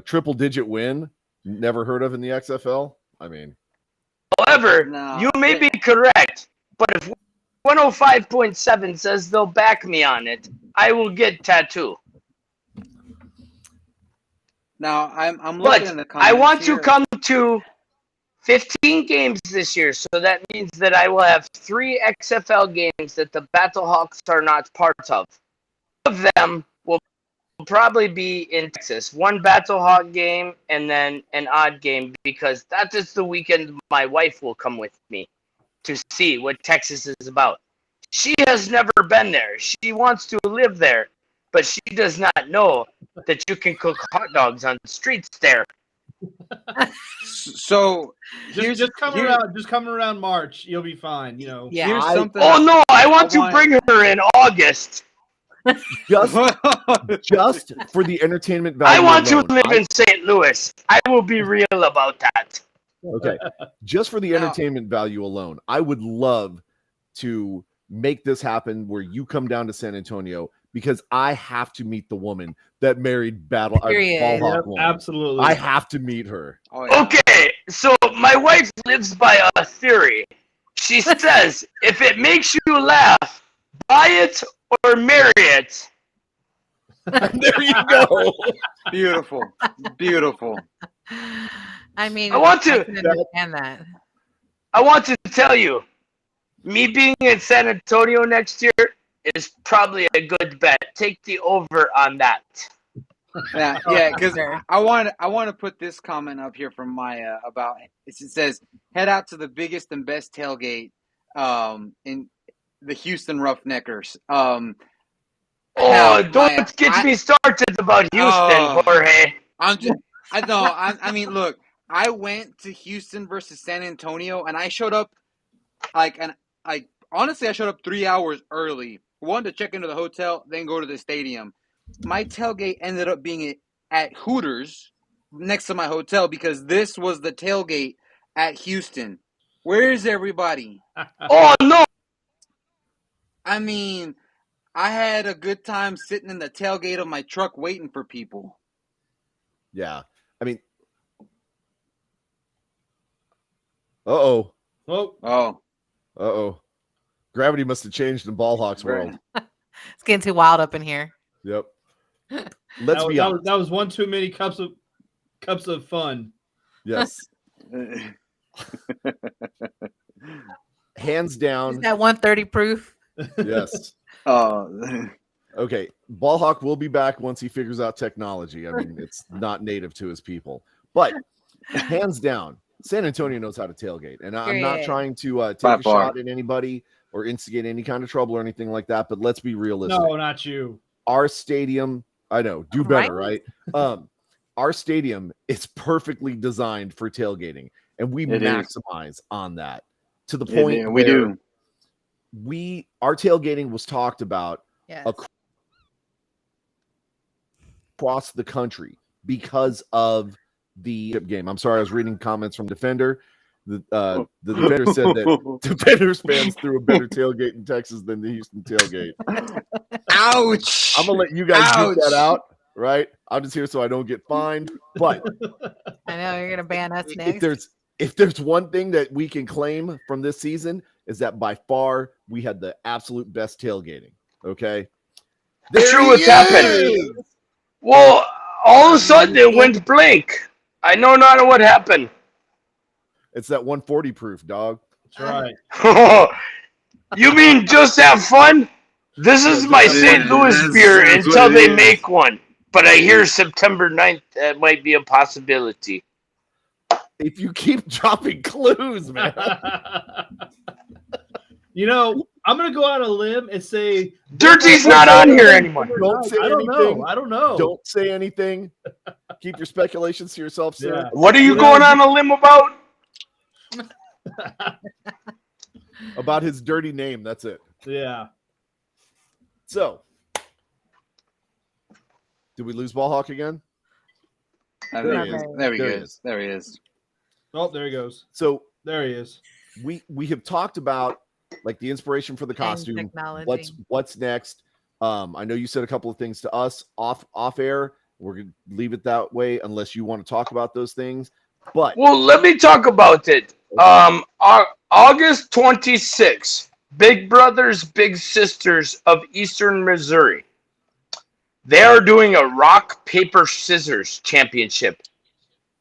Triple-digit win, never heard of in the XFL. However, you may be correct, but if 105.7 says they'll back me on it, I will get tattoo. Now, I'm looking in the comments. I want to come to 15 games this year, so that means that I will have 3 XFL games that the BattleHawks are not part of. Two of them will probably be in Texas. 1 BattleHawk game and then an odd game, because that is the weekend my wife will come with me to see what Texas is about. She has never been there. She wants to live there, but she does not know that you can cook hot dogs on the streets there. So just come around March, you'll be fine. Here's something. Oh no, I want to bring her in August. Just for the entertainment value. I want to live in St. Louis. I will be real about that. Okay, just for the entertainment value alone, I would love to make this happen where you come down to San Antonio, because I have to meet the woman that married BallHawk1. Absolutely. I have to meet her. Oh, yeah. Okay, so my wife lives by a theory. She says, if it makes you laugh, buy it or marry it. There you go. Beautiful. I mean, I want to understand that. I want to tell you, me being in San Antonio next year is probably a good bet. Take the over on that. Yeah, because I want to put this comment up here from Maya about it. It says, head out to the biggest and best tailgate the Houston Roughnecks. Oh, Now, don't get me started about Houston, Jorge. I mean, look, I went to Houston versus San Antonio, and I showed up honestly, I showed up 3 hours early. One, to check into the hotel, then go to the stadium. My tailgate ended up being at Hooters next to my hotel because this was the tailgate at Houston. Where is everybody? Oh no! I mean, I had a good time sitting in the tailgate of my truck waiting for people. Yeah. I mean, uh-oh. Uh-oh. Gravity must have changed in BallHawk's world. It's getting too wild up in here. Yep. Let's be honest. That was one too many cups of fun. Yes. Hands down. Is that 130 proof? Yes. Oh. Okay. BallHawk will be back once he figures out technology. I mean, it's not native to his people. But hands down, San Antonio knows how to tailgate. And I'm not trying to take a shot at anybody or instigate any kind of trouble or anything like that. But let's be realistic. No, not you. Our stadium, I know, do better, right? Our stadium is perfectly designed for tailgating. And we maximize on that to the point we do. Our tailgating was talked about across the country because of the game. I'm sorry, I was reading comments from Defender. The Defender said that Defenders fans threw a better tailgate in Texas than the Houston tailgate. Ouch! I'm gonna let you guys get that out, right? I'm just here so I don't get fined. But I know you're gonna ban us next. If there's one thing that we can claim from this season is that by far we had the absolute best tailgating. Okay, That's true. What's happened? Well, all of a sudden it went blank. I know not what happened. It's that 140 proof, dog. That's right. You mean just have fun? This is my St. Louis beer until they make one. But I hear September 9th that might be a possibility. If you keep dropping clues, man. You know, I'm going to go out on a limb and say... Dirty's not on here anymore. Don't say anything. I don't know. Don't say anything. Keep your speculations to yourself, sir. Yeah. What are you going on a limb about? About his dirty name. That's it. Yeah. So, did we lose BallHawk again? There he is. Oh, there he goes. So there he is. We have talked about like the inspiration for the costume. What's next? I know you said a couple of things to us off air. We're gonna leave it that way unless you want to talk about those things. But let me talk about it. August 26th, Big Brothers Big Sisters of Eastern Missouri. They are doing a rock paper scissors championship.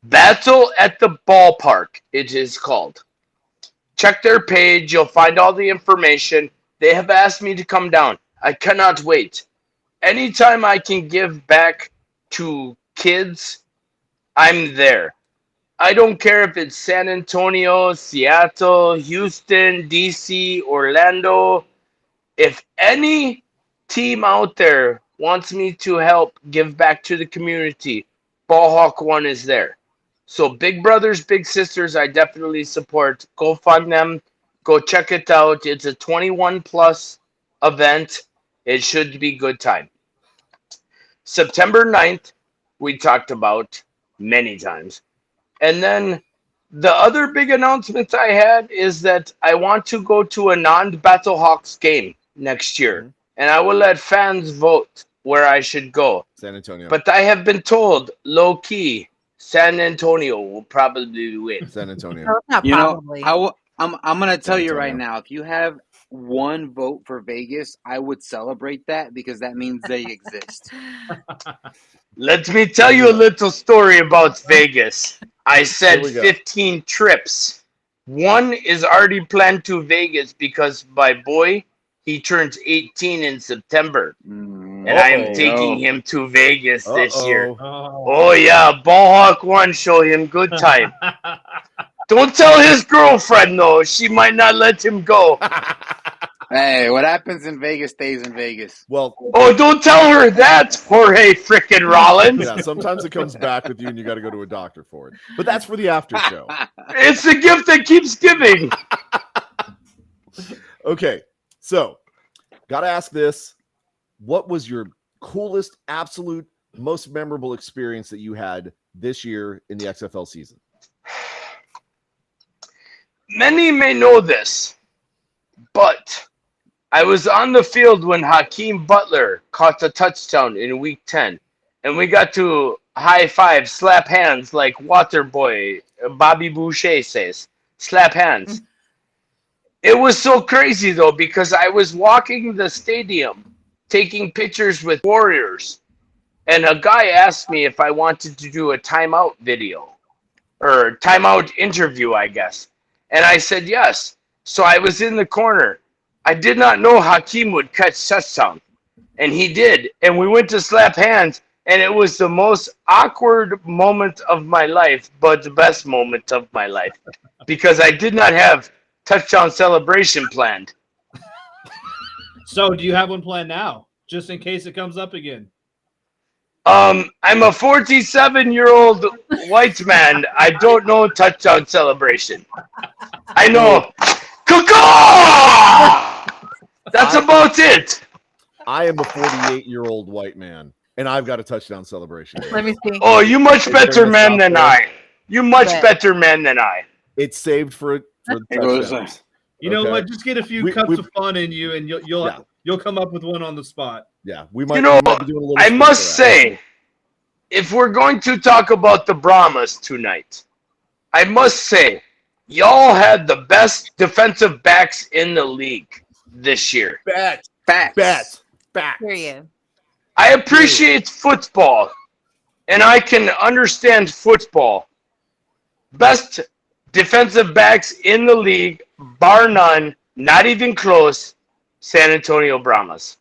Battle at the Ballpark, it is called. Check their page. You'll find all the information. They have asked me to come down. I cannot wait. Anytime I can give back to kids, I'm there. I don't care if it's San Antonio, Seattle, Houston, DC, Orlando. If any team out there wants me to help give back to the community, BallHawk1 is there. So Big Brothers, Big Sisters, I definitely support. Go fund them. Go check it out. It's a 21+ event. It should be good time. September 9th, we talked about many times. And then the other big announcement I had is that I want to go to a non-BattleHawks game next year. And I will let fans vote where I should go. San Antonio. But I have been told, low-key, San Antonio will probably win. San Antonio. I'm gonna tell you right now. If you have one vote for Vegas, I would celebrate that because that means they exist. Let me tell you a little story about Vegas. I said 15 trips. One is already planned to Vegas because my boy, he turns 18 in September. And I am taking him to Vegas this year. Oh, yeah. BallHawk1 show him good time. Don't tell his girlfriend, though. She might not let him go. Hey, what happens in Vegas stays in Vegas. Well, Oh, don't tell her that, Jorge frickin' Rollins. yeah, sometimes it comes back with you and you got to go to a doctor for it. But that's for the after show. It's the gift that keeps giving. Okay, so got to ask this. What was your coolest, absolute, most memorable experience that you had this year in the XFL season? Many may know this, but I was on the field when Hakeem Butler caught the touchdown in Week 10, and we got to high five, slap hands like Waterboy Bobby Boucher says. Slap hands. It was so crazy, though, because I was walking the stadium taking pictures with Warriors, and a guy asked me if I wanted to do a timeout video or timeout interview, I guess. And I said yes. So I was in the corner. I did not know Hakeem would catch touchdown, and he did. And we went to slap hands, and it was the most awkward moment of my life, but the best moment of my life, because I did not have touchdown celebration planned. So, do you have one planned now, just in case it comes up again? I'm a 47-year-old white man. I don't know touchdown celebration. I know. Caw-caw! That's about it. I am a 48-year-old white man, and I've got a touchdown celebration. Let me see. Oh, you much better Bring us man out than there. I. You much Bet. better man than I. It's saved for It goes, touchdowns. You know Okay. what? Just get a few We- cups we- of fun in you, and you'll Yeah. you'll come up with one on the spot. Yeah, we might. You know, we might be doing a little I spin must for that. say, if we're going to talk about the Brahmas tonight, I must say, y'all had the best defensive backs in the league this year. Bet, Facts. bet. Period. I appreciate football, and I can understand football. Best defensive backs in the league, bar none, not even close, San Antonio Brahmas.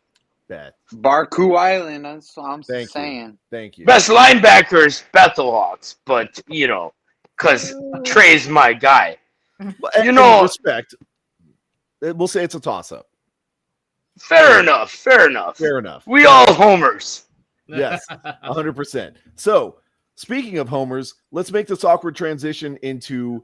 Bet. Barcoo Island. That's what I'm Thank you. saying. Thank you. Best linebackers, BallHawks, but, you know, because Trey's my guy. Well, You and know- respect. We'll say it's a toss-up. Fair enough, fair enough. Fair enough. We all homers. Yes, 100%. So, speaking of homers, let's make this awkward transition into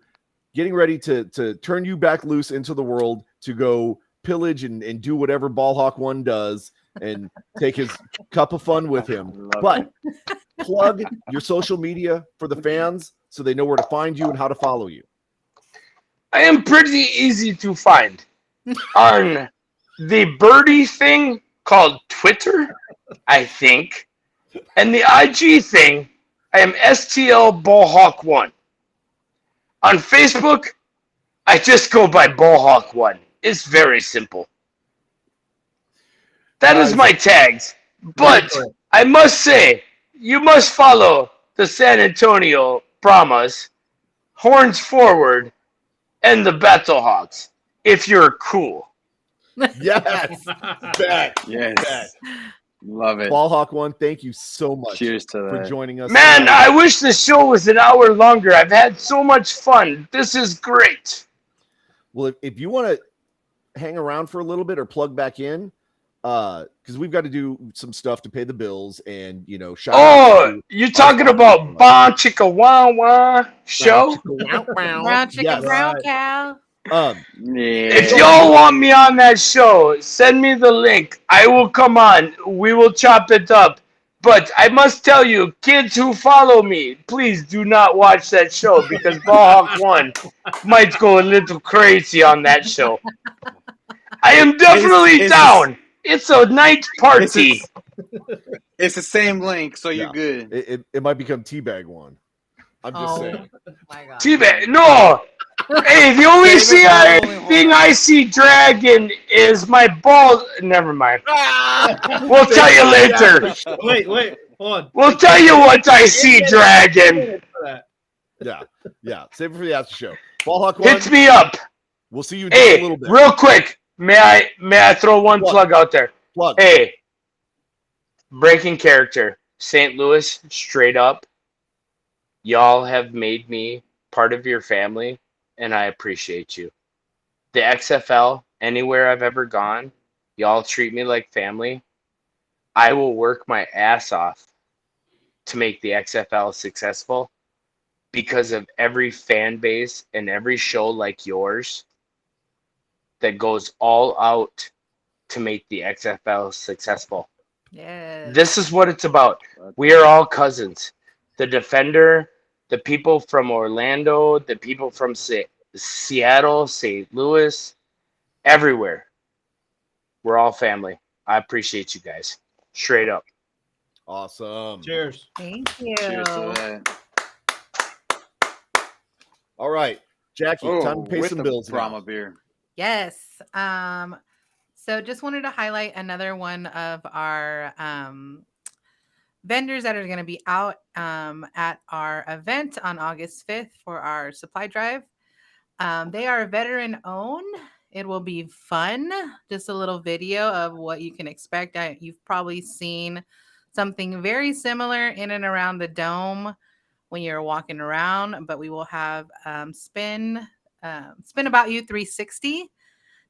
getting ready to turn you back loose into the world to go pillage and do whatever BallHawk1 does and take his cup of fun with him. But plug your social media for the fans so they know where to find you and how to follow you. I am pretty easy to find on the birdie thing called Twitter, I think, and the IG thing. I am STL BallHawk1. On Facebook, I just go by BallHawk1. It's very simple. That is my tags. But I must say, you must follow the San Antonio Brahmas, Horns Forward, and the BallHawks if you're cool. Yes. Bet. Yes. Love it. BallHawk1, thank you so much Cheers to for that. joining us. Man, tonight. I wish the show was an hour longer. I've had so much fun. This is great. Well, if you want to hang around for a little bit or plug back in, because we've got to do some stuff to pay the bills and, you know, shout out Oh, to you talking about Bon Chicka Wah Wah show? Brown chicken, Yes. brown Right. cow. Yeah. If y'all want me on that show, send me the link. I will come on. We will chop it up. But I must tell you, kids who follow me, please do not watch that show because BallHawk1 might go a little crazy on that show. I am definitely It's- down. It's a night party. It's the same link, so you're Yeah. good. It might become Teabag one. I'm just saying. My God. T-Bag, no. Hey, the only thing I see dragging is my balls. Never mind. We'll tell you later. Wait, hold on. We'll tell you what I see dragging. Yeah. Save it for the after show. BallHawk1, Hit me up. we'll see you in just a Hey, little bit. real quick. May I throw one plug out there? Plug. Hey, breaking character. St. Louis, straight up. Y'all have made me part of your family, and I appreciate you. The XFL anywhere I've ever gone. Y'all treat me like family. I will work my ass off to make the XFL successful because of every fan base and every show like yours that goes all out to make the XFL successful. Yes. This is what it's about. We are all cousins. The Defender, the people from Orlando, the people from Seattle, St. Louis, everywhere. We're all family. I appreciate you guys. Straight up. Awesome. Cheers. Thank you. Cheers to that. All right, Jackie, time to pay with some the bills Brahma now. beer. Yes. So just wanted to highlight another one of our vendors that are going to be out at our event on August 5th for our supply drive. They are veteran owned. It will be fun. Just a little video of what you can expect. You've probably seen something very similar in and around the dome when you're walking around, but we will have Spin About You 360.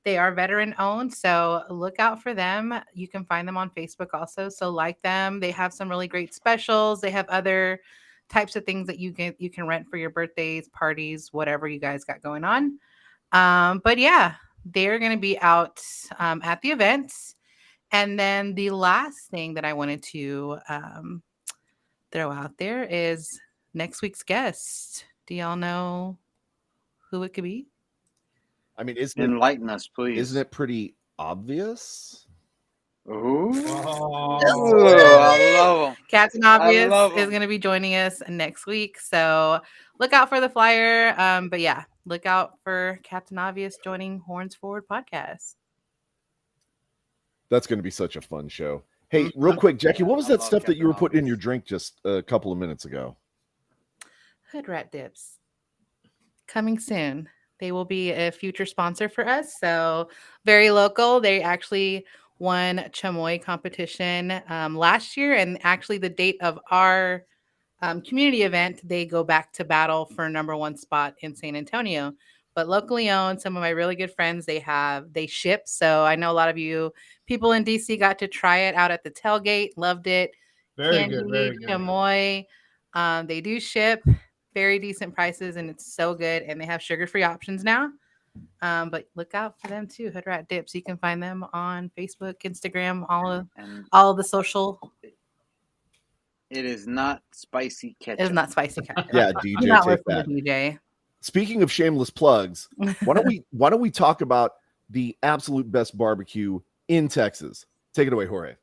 They are veteran owned, so look out for them. You can find them on Facebook also, so like them. They have some really great specials. They have other types of things that you can rent for your birthdays, parties, whatever you guys got going on. But yeah, they're going to be out at the events. And then the last thing that I wanted to throw out there is next week's guest. Do y'all know who it could be? I mean, isn't Enlighten us, please. Isn't it pretty obvious? Ooh. Oh. I love them. Captain Obvious is going to be joining us next week. So look out for the flyer. But yeah, look out for Captain Obvious joining Horns Forward podcast. That's going to be such a fun show. Hey, real quick, Jackie, what was that stuff that you were putting in your drink just a couple of minutes ago? Hood Rat Dips. Coming soon. They will be a future sponsor for us. So very local. They actually won Chamoy competition last year. And actually the date of our community event, they go back to battle for #1 spot in San Antonio. But locally owned, some of my really good friends, they ship. So I know a lot of you people in DC got to try it out at the tailgate. Loved it. Very good. Very good. Chamoy. They do ship. Very decent prices, and it's so good. And they have sugar-free options now. But look out for them too. Hood Rat Dips. You can find them on Facebook, Instagram, all of the social. It is not spicy ketchup. It's not spicy ketchup. Yeah, DJ, not take listen that. to DJ. Speaking of shameless plugs, why don't we talk about the absolute best barbecue in Texas? Take it away, Jorge.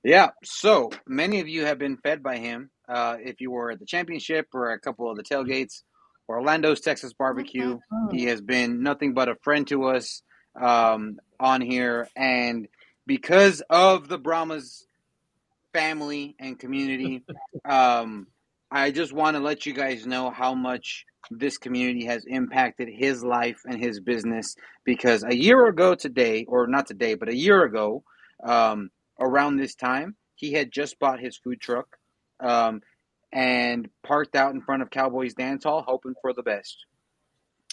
Yeah, so many of you have been fed by him. If you were at the championship or a couple of the tailgates, Orlando's Texas Barbecue, he has been nothing but a friend to us on here. And because of the Brahmas family and community, I just want to let you guys know how much this community has impacted his life and his business. Because a year ago today, or not today, but a year ago, around this time, he had just bought his food truck and parked out in front of Cowboys Dance Hall, hoping for the best.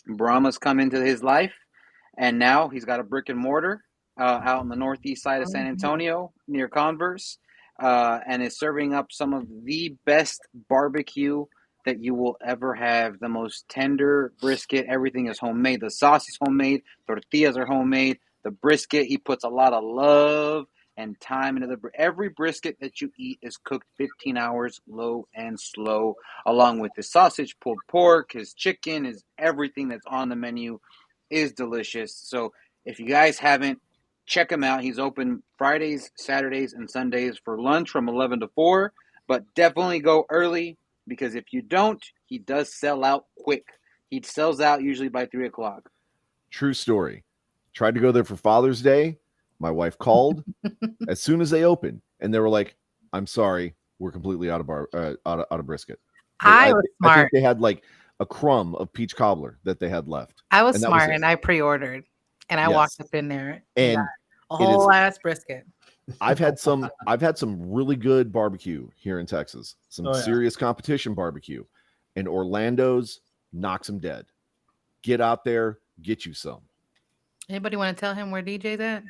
Brahma's come into his life, and now he's got a brick and mortar out on the northeast side of San Antonio near Converse, and is serving up some of the best barbecue that you will ever have. The most tender brisket. Everything is homemade. The sauce is homemade. Tortillas are homemade. The brisket, he puts a lot of love and time into every brisket that you eat is cooked 15 hours low and slow, along with the sausage, pulled pork, his chicken, his everything that's on the menu is delicious. So if you guys haven't, check him out. He's open Fridays, Saturdays, and Sundays for lunch from 11 to 4, but definitely go early, because if you don't, he does sell out quick. He sells out usually by 3 o'clock. True story. Tried to go there for Father's Day. My wife called as soon as they opened, and they were like, "I'm sorry, we're completely out of brisket." I was smart. I think they had like a crumb of peach cobbler that they had left. I was smart, and I pre-ordered, and I walked up in there and a whole ass brisket. I've had some really good barbecue here in Texas. Some serious competition barbecue, and Orlando's knocks them dead. Get out there, get you some. Anybody want to tell him where DJ's at?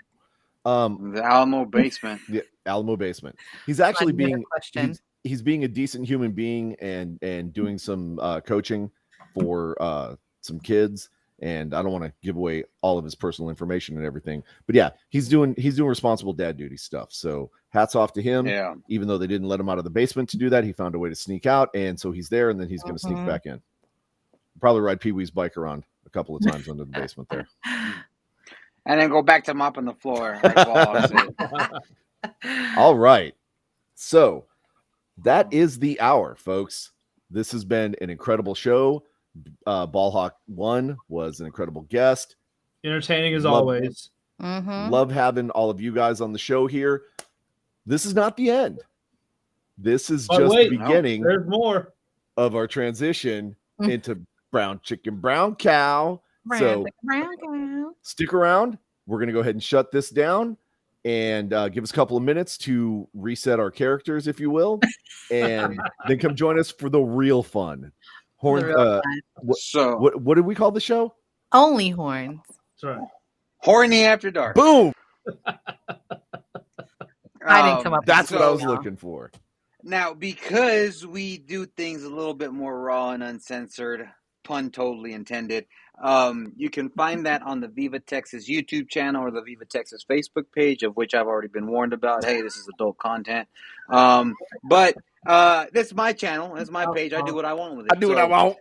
The Alamo basement. The Alamo basement. He's actually Another being question. he's being a decent human being and doing some coaching for some kids. And I don't want to give away all of his personal information and everything, but yeah, he's doing responsible dad duty stuff. So hats off to him. Yeah. Even though they didn't let him out of the basement to do that, he found a way to sneak out, and so he's there, and then he's going to sneak back in. Probably ride Pee Wee's bike around a couple of times under the basement there. And then go back to mopping the floor. Like BallHawk said. All right. So that is the hour, folks. This has been an incredible show. BallHawk1 was an incredible guest. Entertaining as always. Love having all of you guys on the show here. This is not the end. This is just the beginning. There's more of our transition into brown chicken, brown cow. So stick around. We're going to go ahead and shut this down and give us a couple of minutes to reset our characters, if you will, and then come join us for the real fun. Horn. What did we call the show? Only Horns. That's right. Horny After Dark. Boom. I didn't come up. That's what I was looking for. Now, because we do things a little bit more raw and uncensored, pun totally intended, you can find that on the Viva Texas YouTube channel or the Viva Texas Facebook page, of which I've already been warned about. Hey, this is adult content. But this is my channel. It's my page. I do what I want with it. I do what I want.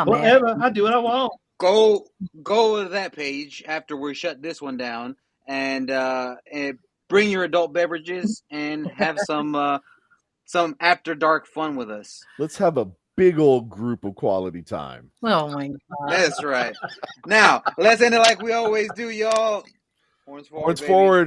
Whatever. I do what I want. Go to that page after we shut this one down and bring your adult beverages and have some after dark fun with us. Let's have a big old group of quality time. Oh my God. That's right. Now, let's end it like we always do, y'all. Horns forward. Horns baby. forward.